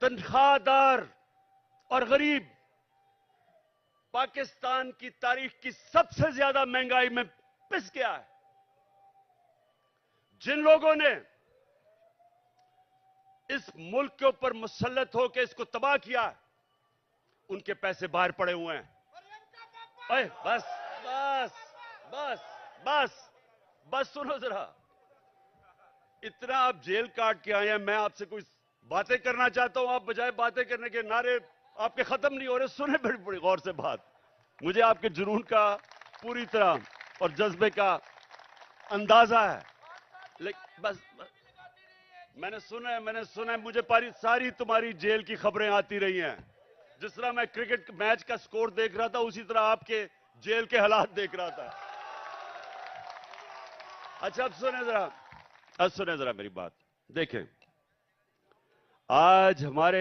तनख्वाहदार और गरीब पाकिस्तान की तारीख की सबसे ज्यादा महंगाई में पिस गया है। जिन लोगों ने इस मुल्क के ऊपर मुसल्लत होकर इसको तबाह किया, उनके पैसे बाहर पड़े हुए हैं। अरे बस बस बस बस बस सुनो जरा, इतना आप जेल काट के आए हैं। मैं आपसे कोई बातें करना चाहता हूं, आप बजाय बातें करने के नारे आपके खत्म नहीं हो रहे। सुने बड़ी बड़ी गौर से बात। मुझे आपके जुनून का पूरी तरह और जज्बे का अंदाजा है, लेकिन बस मैंने सुना है मुझे सारी तुम्हारी जेल की खबरें आती रही हैं। जिस तरह मैं क्रिकेट मैच का स्कोर देख रहा था, उसी तरह आपके जेल के हालात देख रहा था। अच्छा अब सुने जरा मेरी बात। देखें, आज हमारा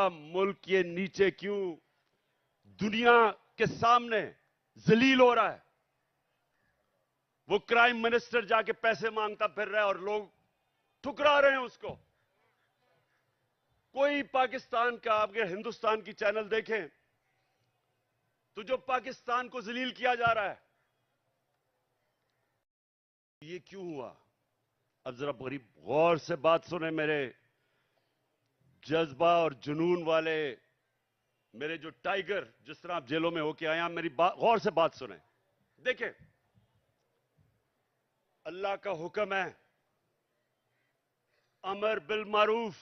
मुल्क ये नीचे क्यों दुनिया के सामने जलील हो रहा है। वो क्राइम मिनिस्टर जाके पैसे मांगता फिर रहा है और लोग ठुकरा रहे हैं उसको। कोई पाकिस्तान का, आप अगर हिंदुस्तान की चैनल देखें तो जो पाकिस्तान को जलील किया जा रहा है, ये क्यों हुआ? अब जरा बड़ी गौर से बात सुने मेरे जज्बा और जुनून वाले, मेरे जो टाइगर, जिस तरह आप जेलों में होके आए हैं, मेरी गौर से बात सुने। देखें, अल्लाह का हुक्म है अमर बिल मारूफ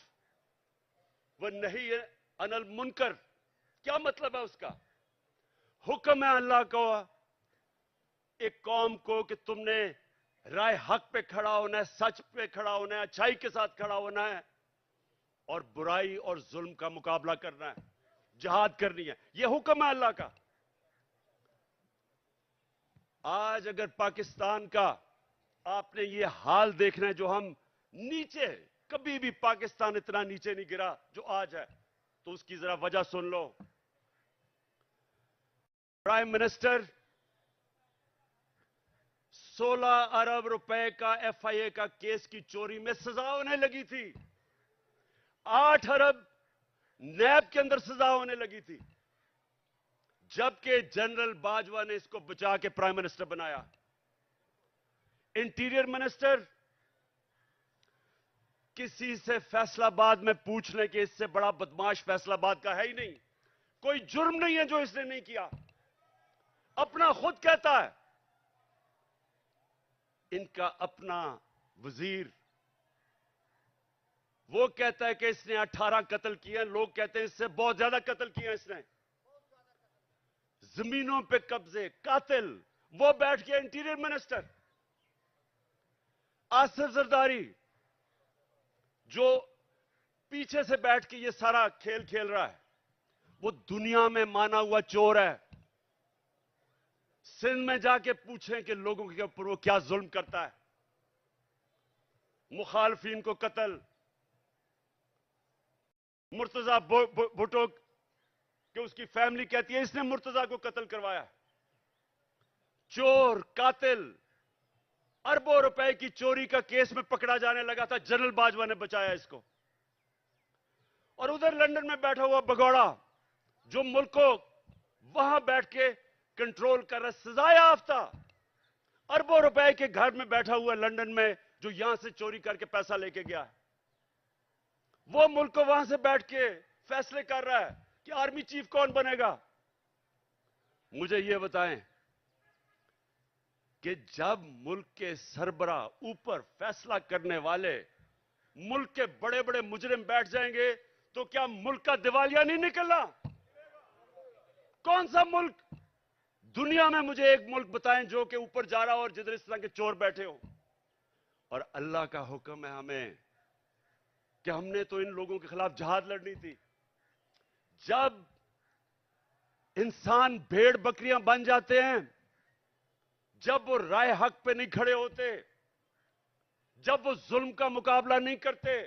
व नही अनिल मुनकर। क्या मतलब है उसका? हुक्म है अल्लाह को एक कौम को कि तुमने राय हक पे खड़ा होना है, सच पे खड़ा होना है, अच्छाई के साथ खड़ा होना है और बुराई और जुल्म का मुकाबला करना है, जिहाद करनी है। यह हुक्म है अल्लाह का। आज अगर पाकिस्तान का आपने ये हाल देखना है, जो हम नीचे, कभी भी पाकिस्तान इतना नीचे नहीं गिरा जो आज है, तो उसकी जरा वजह सुन लो। प्राइम मिनिस्टर 16 अरब रुपए का एफआईए का केस की चोरी में सजा होने लगी थी। 8 अरब नैब के अंदर सजा होने लगी थी, जबकि जनरल बाजवा ने इसको बचा के प्राइम मिनिस्टर बनाया। इंटीरियर मिनिस्टर किसी से फैसलाबाद में पूछ लें कि इससे बड़ा बदमाश फैसलाबाद का है ही नहीं। कोई जुर्म नहीं है जो इसने नहीं किया, अपना खुद कहता है। इनका अपना वजीर वो कहता है कि इसने 18 कत्ल किए हैं, लोग कहते हैं इससे बहुत ज्यादा कत्ल किए हैं इसने। जमीनों पे कब्जे, कातिल, वो बैठ गया इंटीरियर मिनिस्टर। आसिफ जरदारी जो पीछे से बैठ के ये सारा खेल खेल रहा है, वो दुनिया में माना हुआ चोर है। सिंध में जाके पूछें कि लोगों के ऊपर वो क्या जुल्म करता है, मुखालफिन को कत्ल। मुर्तजा भुट्टो कि उसकी फैमिली कहती है इसने मुर्तजा को कत्ल करवाया। चोर, कातिल, अरबों रुपए की चोरी का केस में पकड़ा जाने लगा था, जनरल बाजवा ने बचाया इसको। और उधर लंदन में बैठा हुआ भगौड़ा जो मुल्क को वहां बैठ के कंट्रोल कर रहा, सजाए याफ्ता, अरबों रुपए के घर में बैठा हुआ लंदन में, जो यहां से चोरी करके पैसा लेके गया है, वो मुल्क को वहां से बैठ के फैसले कर रहा है कि आर्मी चीफ कौन बनेगा। मुझे यह बताएं कि जब मुल्क के सरबरा, ऊपर फैसला करने वाले मुल्क के बड़े बड़े मुजरिम बैठ जाएंगे, तो क्या मुल्क का दिवालिया नहीं निकलना? कौन सा मुल्क दुनिया में, मुझे एक मुल्क बताएं जो कि ऊपर जा रहा हो और जिधर इस तरह के चोर बैठे हो। और अल्लाह का हुक्म है हमें कि हमने तो इन लोगों के खिलाफ जिहाद लड़नी थी। जब इंसान भेड़ बकरियां बन जाते हैं, जब वो राय हक पे नहीं खड़े होते, जब वो जुल्म का मुकाबला नहीं करते,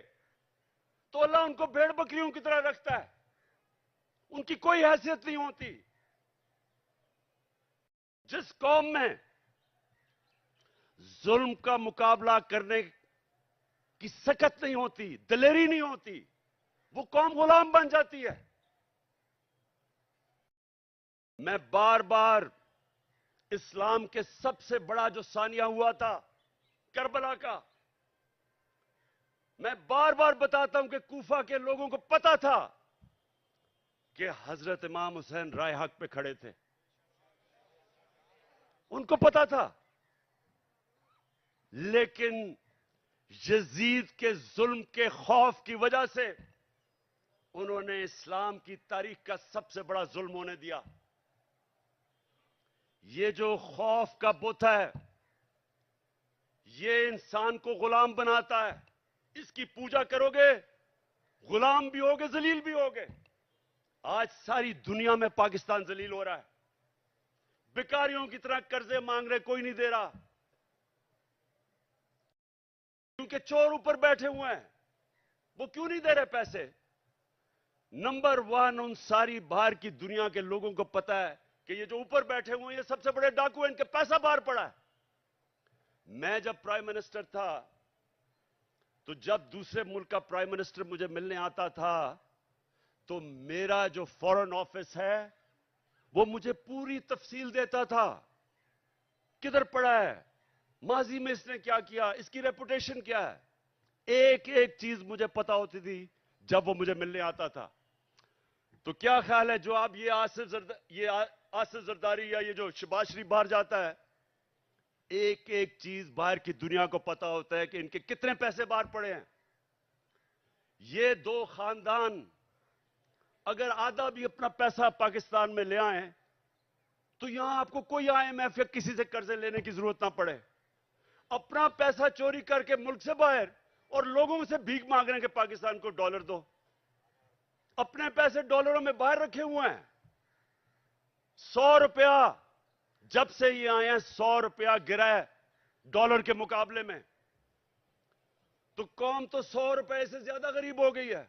तो अल्लाह उनको भेड़ बकरियों की तरह रखता है, उनकी कोई हैसियत नहीं होती। जिस कौम में जुल्म का मुकाबला करने कि सकत नहीं होती, दिलेरी नहीं होती, वो कौम गुलाम बन जाती है। मैं बार बार इस्लाम के सबसे बड़ा जो सानिया हुआ था करबला का, मैं बार बार बताता हूं कि कूफा के लोगों को पता था कि हजरत इमाम हुसैन राय हक पे खड़े थे, उनको पता था। लेकिन यजीद के जुल्म के खौफ की वजह से उन्होंने इस्लाम की तारीख का सबसे बड़ा जुल्म होने दिया। ये जो खौफ का बुत है, ये इंसान को गुलाम बनाता है। इसकी पूजा करोगे, गुलाम भी होगे, जलील भी होगे। आज सारी दुनिया में पाकिस्तान जलील हो रहा है। भिखारियों की तरह कर्जे मांग रहे, कोई नहीं दे रहा, क्योंकि चोर ऊपर बैठे हुए हैं। वो क्यों नहीं दे रहे पैसे? नंबर वन, उन सारी बाहर की दुनिया के लोगों को पता है कि ये जो ऊपर बैठे हुए हैं, ये सबसे बड़े डाकू हैं, इनके पैसा बाहर पड़ा है। मैं जब प्राइम मिनिस्टर था, तो जब दूसरे मुल्क का प्राइम मिनिस्टर मुझे मिलने आता था, तो मेरा जो फॉरेन ऑफिस है वो मुझे पूरी तफसील देता था, किधर पड़ा है, माजी में इसने क्या किया, इसकी रेपुटेशन क्या है। एक एक चीज मुझे पता होती थी जब वो मुझे मिलने आता था। तो क्या ख्याल है, जो आप ये आसिफ जरदारी या ये जो शहबाज शरीफ बाहर जाता है, एक एक चीज बाहर की दुनिया को पता होता है कि इनके कितने पैसे बाहर पड़े हैं। ये दो खानदान अगर आधा भी अपना पैसा पाकिस्तान में ले आए, तो यहां आपको कोई आईएमएफ या किसी से कर्जे लेने की जरूरत ना पड़े। अपना पैसा चोरी करके मुल्क से बाहर और लोगों से भीख मांग रहे हैं कि पाकिस्तान को डॉलर दो। अपने पैसे डॉलरों में बाहर रखे हुए हैं। 100 रुपया जब से ये आए हैं, 100 रुपया गिरा है डॉलर के मुकाबले में। तो कौम तो 100 रुपए से ज्यादा गरीब हो गई है।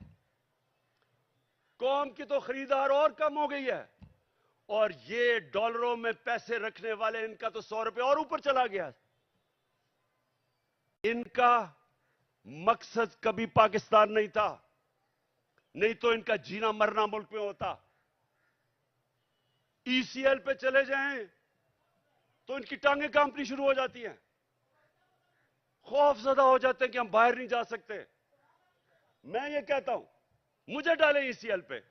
कौम की तो खरीदार और कम हो गई है, और ये डॉलरों में पैसे रखने वाले, इनका तो 100 रुपए और ऊपर चला गया। इनका मकसद कभी पाकिस्तान नहीं था, नहीं तो इनका जीना मरना मुल्क में होता। ईसीएल पे चले जाएं तो इनकी टांगें कांपनी शुरू हो जाती हैं, खौफजदा हो जाते हैं कि हम बाहर नहीं जा सकते। मैं ये कहता हूं, मुझे डालें ईसीएल पे,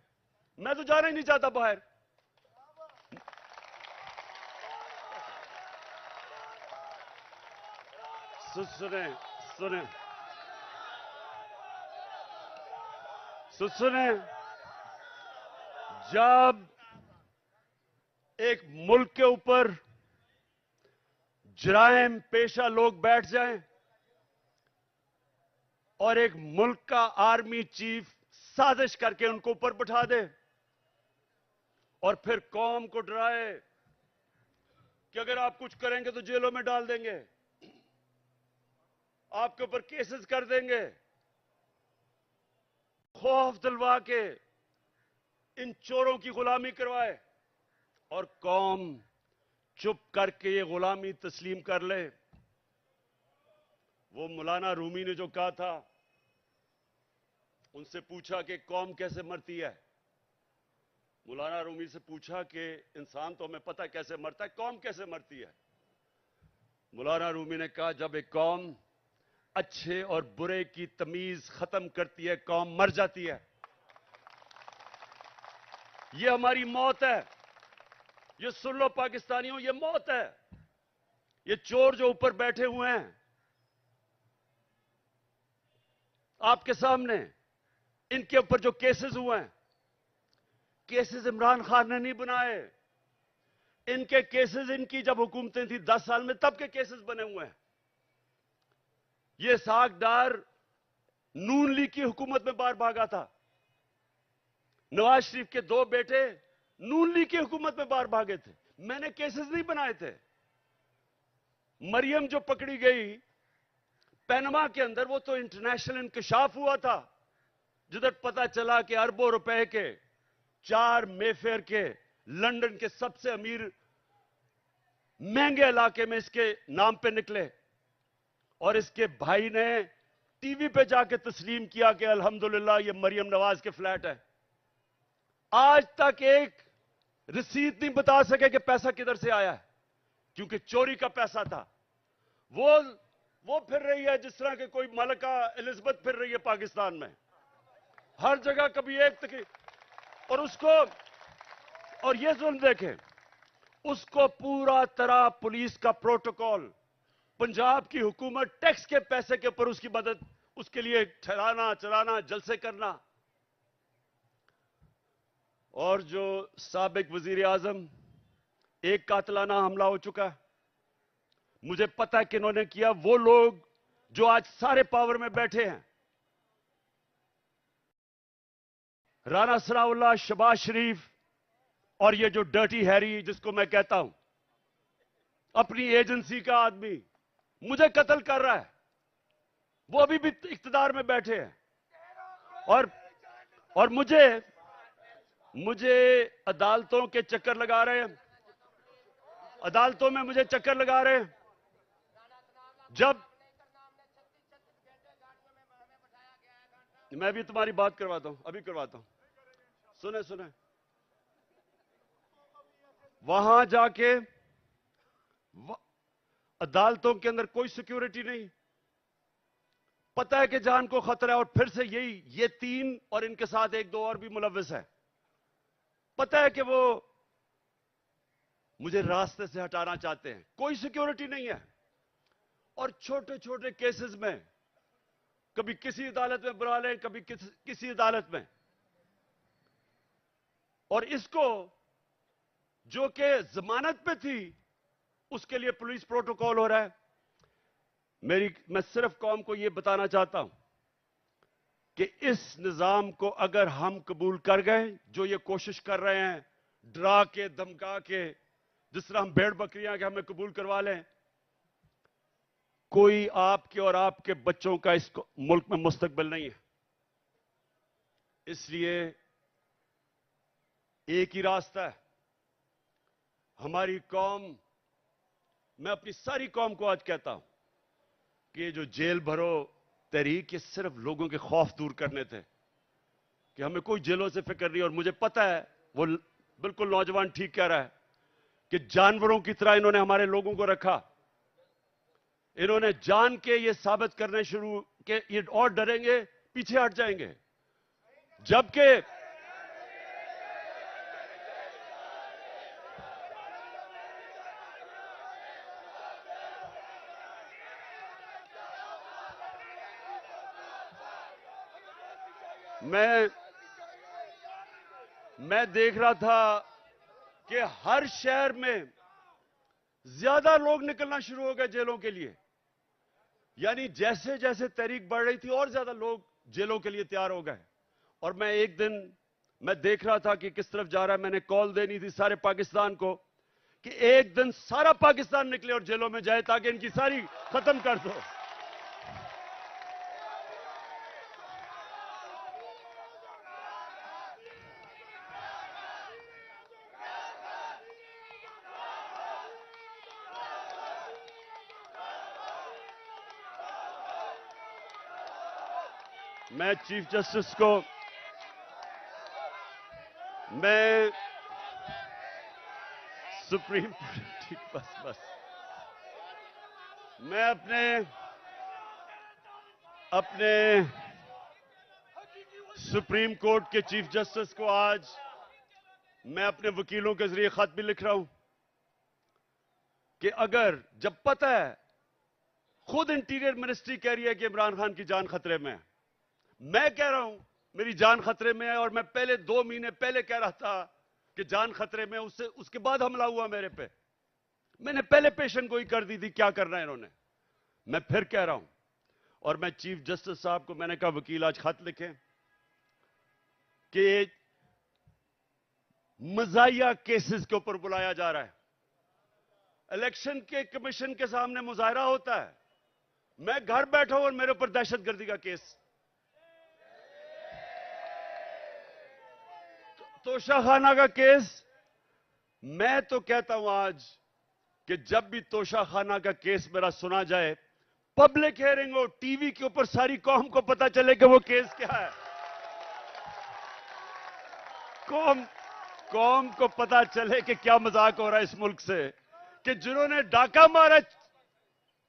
मैं तो जाना ही नहीं चाहता बाहर। सुने सुने सुने, जब एक मुल्क के ऊपर जराइम पेशा लोग बैठ जाएं और एक मुल्क का आर्मी चीफ साजिश करके उनको ऊपर बिठा दे और फिर कौम को डराए कि अगर आप कुछ करेंगे तो जेलों में डाल देंगे, आपके ऊपर केसेस कर देंगे, खौफ दिलवा के इन चोरों की गुलामी करवाए, और कौम चुप करके ये गुलामी तस्लीम कर ले। वो मौलाना रूमी ने जो कहा था, उनसे पूछा कि कौम कैसे मरती है। मौलाना रूमी से पूछा कि इंसान तो हमें पता है कैसे मरता है, कौम कैसे मरती है। मौलाना रूमी ने कहा, जब एक कौम अच्छे और बुरे की तमीज खत्म करती है, कौम मर जाती है। ये हमारी मौत है, ये सुन लो पाकिस्तानियों, ये मौत है। ये चोर जो ऊपर बैठे हुए हैं आपके सामने, इनके ऊपर जो केसेस हुए हैं, केसेस इमरान खान ने नहीं बनाए। इनके केसेस, इनकी जब हुकूमतें थी 10 साल में, तब के केसेस बने हुए हैं। ये साग डार नून लीग की हुकूमत में बाहर भागा था। नवाज शरीफ के 2 बेटे नून लीग की हुकूमत में बाहर भागे थे। मैंने केसेस नहीं बनाए थे। मरियम जो पकड़ी गई पैनमा के अंदर, वो तो इंटरनेशनल इंकशाफ हुआ था, जिधर पता चला कि अरबों रुपए के 4 मेफेयर के लंदन के सबसे अमीर महंगे इलाके में इसके नाम पे निकले, और इसके भाई ने टीवी पे जाके तस्लीम किया कि अल्हम्दुलिल्लाह ये मरियम नवाज के फ्लैट है। आज तक एक रसीद नहीं बता सके कि पैसा किधर से आया है, क्योंकि चोरी का पैसा था। वो फिर रही है जिस तरह के कोई मलका एलिजाबेथ फिर रही है पाकिस्तान में, हर जगह कभी एक तक। और ये जुल्म देखें, उसको पूरा तरह पुलिस का प्रोटोकॉल, पंजाब की हुकूमत टैक्स के पैसे के ऊपर उसकी मदद, उसके लिए ठहराना चलाना, जलसे करना। और जो साबिक वजीर आजम, एक कातलाना हमला हो चुका है, मुझे पता है कि इन्होंने किया। वो लोग जो आज सारे पावर में बैठे हैं, राना सनाउल्लाह, शहबाज शरीफ और ये जो डर्टी हैरी जिसको मैं कहता हूं, अपनी एजेंसी का आदमी मुझे कत्ल कर रहा है। वो अभी भी इख्तिदार में बैठे हैं और मुझे अदालतों के चक्कर लगा रहे हैं, अदालतों में मुझे चक्कर लगा रहे हैं। जब मैं भी तुम्हारी बात करवाता हूं, अभी करवाता हूं, सुने वहां जाके अदालतों के अंदर कोई सिक्योरिटी नहीं, पता है कि जान को खतरा है। और फिर से ये तीन और इनके साथ एक दो और भी मुलव्विस है, पता है कि वो मुझे रास्ते से हटाना चाहते हैं, कोई सिक्योरिटी नहीं है। और छोटे छोटे केसेस में कभी किसी अदालत में बुला लें, कभी किसी अदालत में। और इसको जो कि जमानत पे थी, उसके लिए पुलिस प्रोटोकॉल हो रहा है। मैं सिर्फ कौम को यह बताना चाहता हूं कि इस निजाम को अगर हम कबूल कर गए, जो ये कोशिश कर रहे हैं डरा के धमका के, जिस तरह हम भेड़ बकरियां के हमें कबूल करवा लें, कोई आपके और आपके बच्चों का इस मुल्क में मुस्तकबिल नहीं है। इसलिए एक ही रास्ता है। हमारी कौम, मैं अपनी सारी कौम को आज कहता हूं कि ये जो जेल भरो तहरीक, ये सिर्फ लोगों के खौफ दूर करने थे कि हमें कोई जेलों से फिक्र नहीं। और मुझे पता है वो बिल्कुल नौजवान ठीक कह रहा है कि जानवरों की तरह इन्होंने हमारे लोगों को रखा। इन्होंने जान के ये साबित करने शुरू के ये और डरेंगे, पीछे हट जाएंगे। जबकि मैं देख रहा था कि हर शहर में ज्यादा लोग निकलना शुरू हो गए जेलों के लिए। यानी जैसे जैसे तहरीक बढ़ रही थी और ज्यादा लोग जेलों के लिए तैयार हो गए। और मैं एक दिन देख रहा था कि किस तरफ जा रहा है। मैंने कॉल देनी थी सारे पाकिस्तान को कि एक दिन सारा पाकिस्तान निकले और जेलों में जाए, ताकि इनकी सारी खत्म कर दो। मैं चीफ जस्टिस को, मैं सुप्रीम, ठीक, बस मैं अपने सुप्रीम कोर्ट के चीफ जस्टिस को आज मैं अपने वकीलों के जरिए खत भी लिख रहा हूं कि अगर, जब पता है, खुद इंटीरियर मिनिस्ट्री कह रही है कि इमरान खान की जान खतरे में है, मैं कह रहा हूं मेरी जान खतरे में है। और मैं पहले 2 महीने पहले कह रहा था कि जान खतरे में, उसके बाद हमला हुआ मेरे पे। मैंने पहले पेशन गोई कर दी थी, क्या करना है इन्होंने। मैं फिर कह रहा हूं, और मैं चीफ जस्टिस साहब को मैंने कहा वकील आज खत लिखें कि मजाहिया केसेस के ऊपर बुलाया जा रहा है। इलेक्शन के कमीशन के सामने मुजाहरा होता है, मैं घर बैठा हूं और मेरे ऊपर दहशतगर्दी का केस। तोशाखाना का केस, मैं तो कहता हूं आज कि जब भी तोशाखाना का केस मेरा सुना जाए, पब्लिक हियरिंग हो, टीवी के ऊपर सारी कौम को पता चले कि वो केस क्या है। कौम को पता चले कि क्या मजाक हो रहा है इस मुल्क से, कि जिन्होंने डाका मारा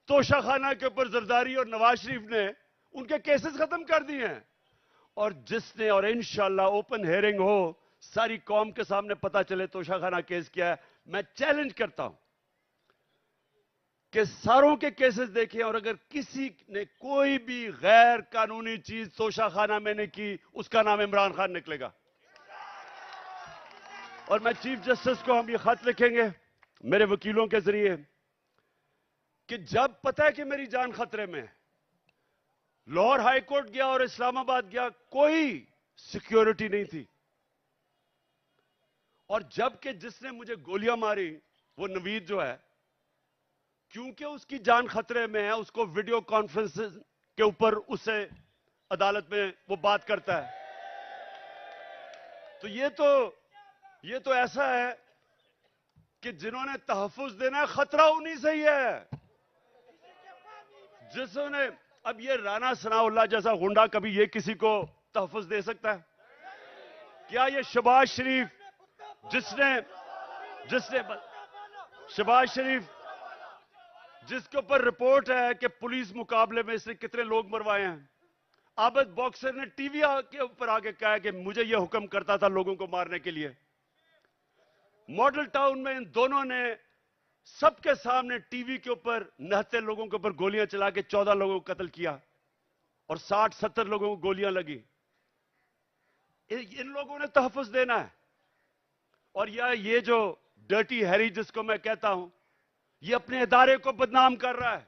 तोशाखाना के ऊपर जरदारी और नवाज शरीफ ने, उनके केसेस खत्म कर दिए हैं। और जिसने, और इंशाल्लाह ओपन हियरिंग हो, सारी कौम के सामने पता चले तोशाखाना केस क्या है। मैं चैलेंज करता हूं कि सारों के केसेस देखें, और अगर किसी ने कोई भी गैर कानूनी चीज तोशाखाना में ने की, उसका नाम इमरान खान निकलेगा। और मैं चीफ जस्टिस को हम ये खत लिखेंगे मेरे वकीलों के जरिए कि जब पता है कि मेरी जान खतरे में है, लाहौर हाई कोर्ट गया और इस्लामाबाद गया, कोई सिक्योरिटी नहीं थी। और जबकि जिसने मुझे गोलियां मारी वो नवीद जो है, क्योंकि उसकी जान खतरे में है, उसको वीडियो कॉन्फ्रेंस के ऊपर उसे अदालत में वो बात करता है। तो ये तो ऐसा है कि जिन्होंने तहफ्फुज देना है, खतरा उन्हीं से ही है जिसने, अब ये राना सनाउल्लाह जैसा गुंडा कभी ये किसी को तहफ्फुज दे सकता है क्या? ये शहबाज शरीफ जिसने शहबाज शरीफ जिसके ऊपर रिपोर्ट है कि पुलिस मुकाबले में इसने कितने लोग मरवाए हैं, आबद बॉक्सर ने टीवी के ऊपर आके कहा कि मुझे यह हुक्म करता था लोगों को मारने के लिए। मॉडल टाउन में इन दोनों ने सबके सामने टीवी के ऊपर नहते लोगों के ऊपर गोलियां चला के 14 लोगों को कत्ल किया और 60-70 लोगों को गोलियां लगी। इन लोगों ने तहफ्फुज देना है। और ये जो डर्टी हैरी जिसको मैं कहता हूं, ये अपने इदारे को बदनाम कर रहा है।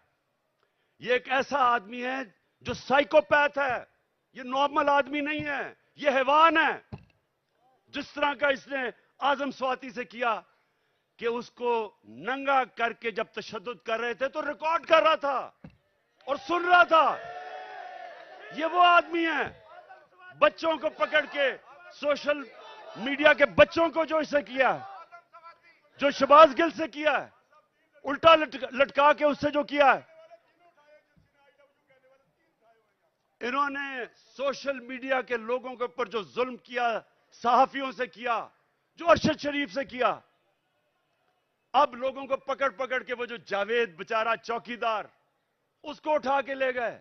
ये एक ऐसा आदमी है जो साइकोपैथ है, ये नॉर्मल आदमी नहीं है, ये हैवान है। जिस तरह का इसने आजम स्वाति से किया कि उसको नंगा करके जब तशद्दुद कर रहे थे तो रिकॉर्ड कर रहा था और सुन रहा था। ये वो आदमी है, बच्चों को पकड़ के, सोशल मीडिया के बच्चों को जो इसे किया, जो शहबाज गिल से किया है, उल्टा लटका के उससे जो किया है, इन्होंने सोशल मीडिया के लोगों के ऊपर जो जुल्म किया, सहाफियों से किया, जो अरशद शरीफ से किया, अब लोगों को पकड़ पकड़ के वो जो जावेद बेचारा चौकीदार, उसको उठा के ले गए,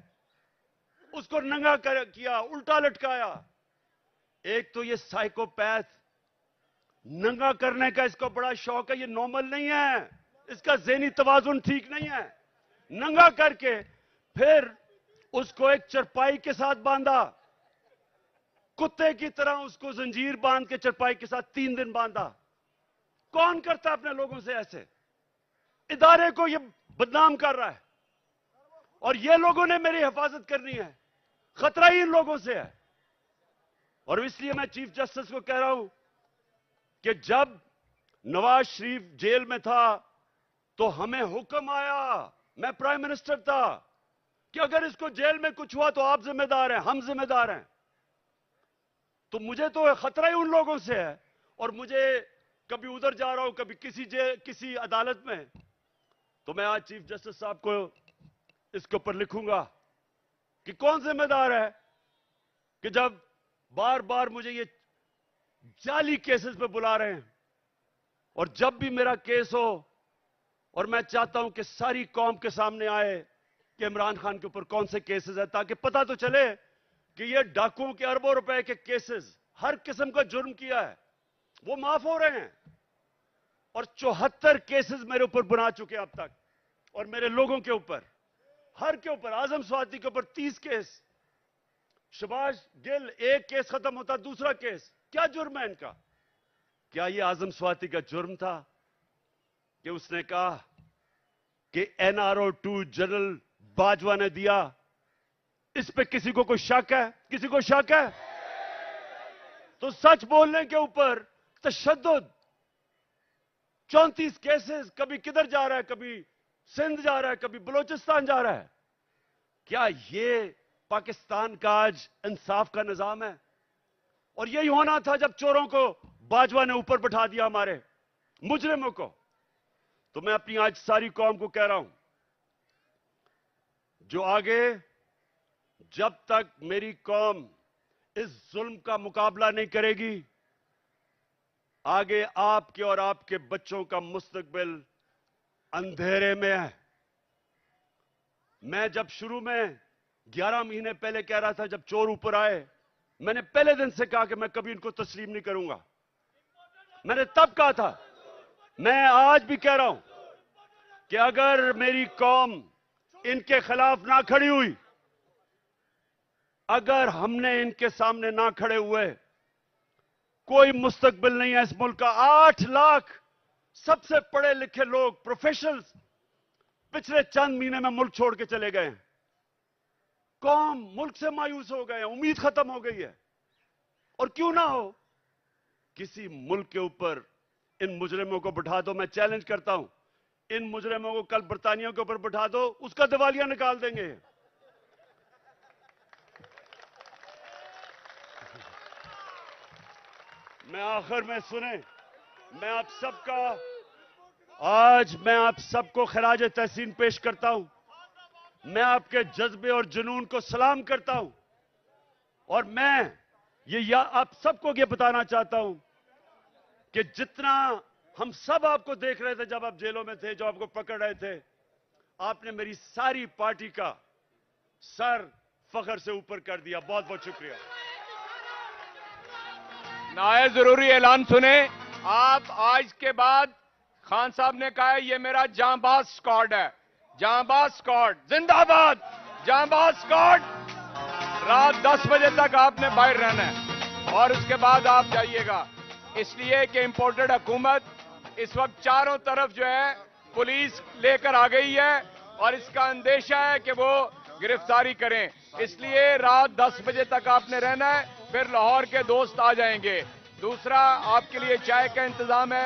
उसको नंगा किया, उल्टा लटकाया। एक तो ये साइकोपैथ, नंगा करने का इसको बड़ा शौक है, ये नॉर्मल नहीं है, इसका ज़हनी तवाजुन ठीक नहीं है। नंगा करके फिर उसको एक चरपाई के साथ बांधा, कुत्ते की तरह उसको जंजीर बांध के चरपाई के साथ 3 दिन बांधा। कौन करता है अपने लोगों से ऐसे? इदारे को ये बदनाम कर रहा है और ये लोगों ने मेरी हिफाजत करनी है। खतरा ही इन लोगों से है। और इसलिए मैं चीफ जस्टिस को कह रहा हूं कि जब नवाज शरीफ जेल में था तो हमें हुक्म आया, मैं प्राइम मिनिस्टर था, कि अगर इसको जेल में कुछ हुआ तो आप जिम्मेदार हैं, हम जिम्मेदार हैं। तो मुझे तो खतरा ही उन लोगों से है। और मुझे कभी उधर जा रहा हूं, कभी किसी अदालत में, तो मैं आज चीफ जस्टिस साहब को इसके ऊपर लिखूंगा कि कौन जिम्मेदार है कि जब बार बार मुझे ये जाली केसेस पे बुला रहे हैं। और जब भी मेरा केस हो, और मैं चाहता हूं कि सारी कौम के सामने आए कि इमरान खान के ऊपर कौन से केसेस है, ताकि पता तो चले कि ये डाकुओं के अरबों रुपए के केसेस, हर किस्म का जुर्म किया है, वो माफ हो रहे हैं। और 74 केसेस मेरे ऊपर बना चुके अब तक, और मेरे लोगों के ऊपर, हर के ऊपर, आजम स्वाति के ऊपर 30 केस, शहबाज गिल एक केस खत्म होता दूसरा केस। क्या जुर्म है इनका? क्या ये आजम स्वाति का जुर्म था कि उसने कहा कि NRO 2 जनरल बाजवा ने दिया? इस पे किसी को कोई शक है? किसी को शक है? तो सच बोलने के ऊपर तशद्दुद, 34 केसेस, कभी किधर जा रहा है, कभी सिंध जा रहा है, कभी बलोचिस्तान जा रहा है। क्या ये पाकिस्तान का आज इंसाफ का निजाम है? और यही होना था जब चोरों को बाजवा ने ऊपर बैठा दिया, हमारे मुजरिमों को। तो मैं अपनी आज सारी कौम को कह रहा हूं, जो आगे जब तक मेरी कौम इस जुल्म का मुकाबला नहीं करेगी, आगे आपके और आपके बच्चों का मुस्तकबिल अंधेरे में है। मैं जब शुरू में 11 महीने पहले कह रहा था, जब चोर ऊपर आए, मैंने पहले दिन से कहा कि मैं कभी इनको तस्लीम नहीं करूंगा। मैंने तब कहा था, मैं आज भी कह रहा हूं कि अगर मेरी कौम इनके खिलाफ ना खड़ी हुई, अगर हमने इनके सामने ना खड़े हुए, कोई मुस्तकबिल नहीं है इस मुल्क का। 8 लाख सबसे पढ़े लिखे लोग, प्रोफेशनल्स, पिछले चंद महीने में मुल्क छोड़ के चले गए हैं। कौम मुल्क से मायूस हो गए हैं, उम्मीद खत्म हो गई है। और क्यों ना हो, किसी मुल्क के ऊपर इन मुजरिमों को बिठा दो। मैं चैलेंज करता हूं, इन मुजरिमों को कल बरतानिया के ऊपर बिठा दो, उसका दिवालिया निकाल देंगे। मैं आखिर में सुने, मैं आप सबको खराज तहसीन पेश करता हूं। मैं आपके जज्बे और जुनून को सलाम करता हूं। और मैं आप सबको ये बताना चाहता हूं कि जितना हम सब आपको देख रहे थे जब आप जेलों में थे, जो आपको पकड़ रहे थे, आपने मेरी सारी पार्टी का सर फख्र से ऊपर कर दिया। बहुत बहुत शुक्रिया। नायब जरूरी ऐलान सुने। आप आज के बाद, खान साहब ने कहा है ये मेरा जांबाज स्क्वाड है, जांबाज स्क्वाड जिंदाबाद, जांबाज स्क्वाड। रात 10 बजे तक आपने बाहर रहना है और उसके बाद आप जाइएगा, इसलिए कि इंपोर्टेड हुकूमत इस वक्त चारों तरफ जो है पुलिस लेकर आ गई है और इसका अंदेशा है कि वो गिरफ्तारी करें। इसलिए रात 10 बजे तक आपने रहना है, फिर लाहौर के दोस्त आ जाएंगे। दूसरा, आपके लिए चाय का इंतजाम है।